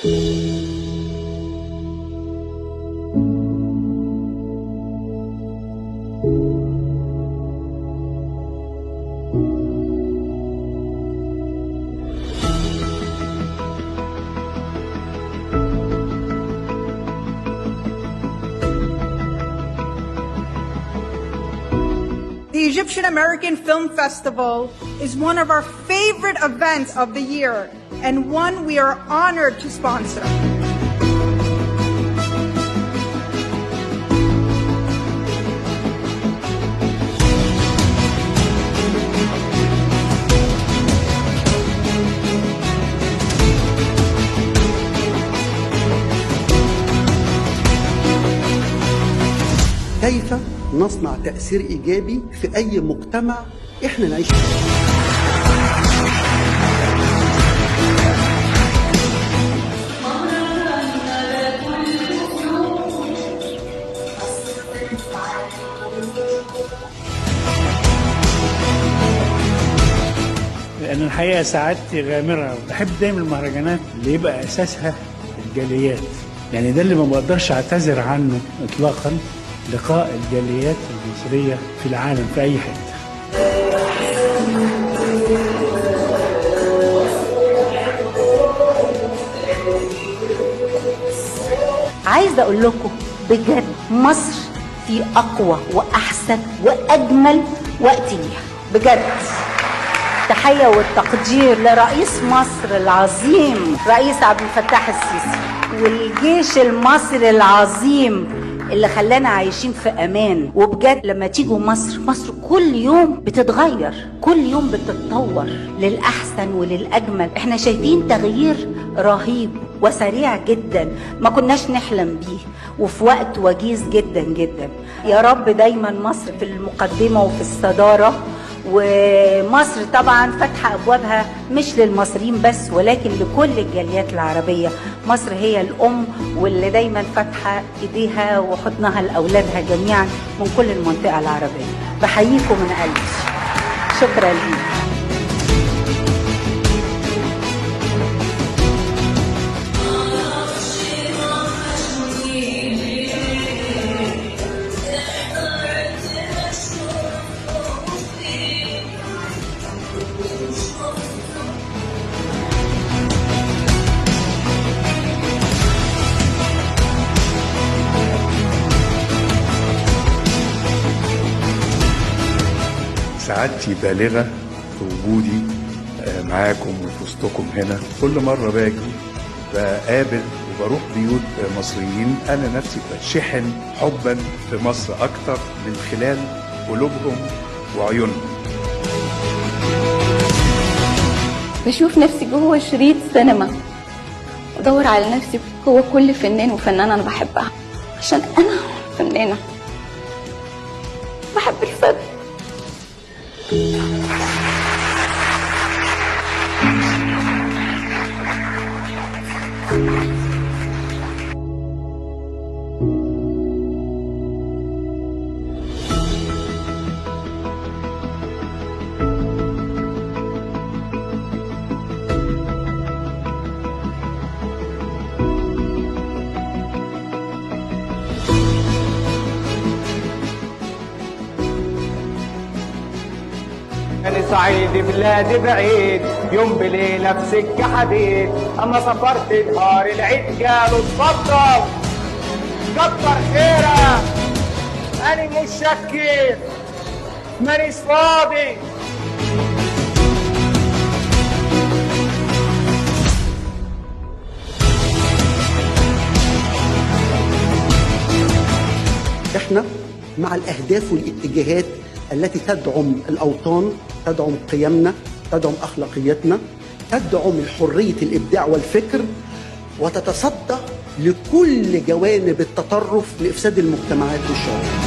The Egyptian American Film Festival is one of our favorite events of the year and one we are honored to sponsor. كيف نصنع تأثير إيجابي في أي مجتمع إحنا نعيش فيه؟ لأن الحقيقة سعادتي غامرة، بحب دايما المهرجانات اللي يبقى أساسها الجاليات، يعني ده اللي ما بقدرش أعتذر عنه إطلاقا، لقاء الجاليات المصرية في العالم في أي حتة. عايزة أقول لكم بجد مصر في أقوى وأحسن وأجمل وقت ليها بجد. تحية والتقدير لرئيس مصر العظيم رئيس عبد الفتاح السيسي والجيش المصري العظيم اللي خلانا عايشين في امان. وبجد لما تيجوا مصر كل يوم بتتغير، كل يوم بتتطور للاحسن وللاجمل. احنا شايفين تغيير رهيب وسريع جدا ما كناش نحلم بيه وفي وقت وجيز جدا جدا. يا رب دايما مصر في المقدمة وفي الصدارة. ومصر طبعا فاتحة أبوابها مش للمصريين بس ولكن لكل الجاليات العربية. مصر هي الأم واللي دايما فاتحة إيديها وحضنها لأولادها جميعا من كل المنطقة العربية. بحييكم من قلبي، شكرا لي. سعادتي بالغة في وجودي معاكم وفي وسطكم هنا. كل مرة باجي بقابل وبروح بيوت مصريين أنا نفسي بتشحن حبا في مصر أكتر من خلال قلوبهم وعيونهم. بشوف نفسي جوه شريط سينما ودور على نفسي جوه كل فنان وفنانة أنا بحبها، عشان أنا فنانة بحب الفن. أنا صعيدي بلادي بعيد، يوم بليلة في سكة حديد، أما سافرت نهار العيد قالوا اتفضل كتر خيرك، أنا مش شكير مانيش فاضي. احنا مع الأهداف والاتجاهات التي تدعم الأوطان، تدعم قيمنا، تدعم أخلاقيتنا، تدعم حرية الإبداع والفكر، وتتصدى لكل جوانب التطرف لإفساد المجتمعات والشعوب.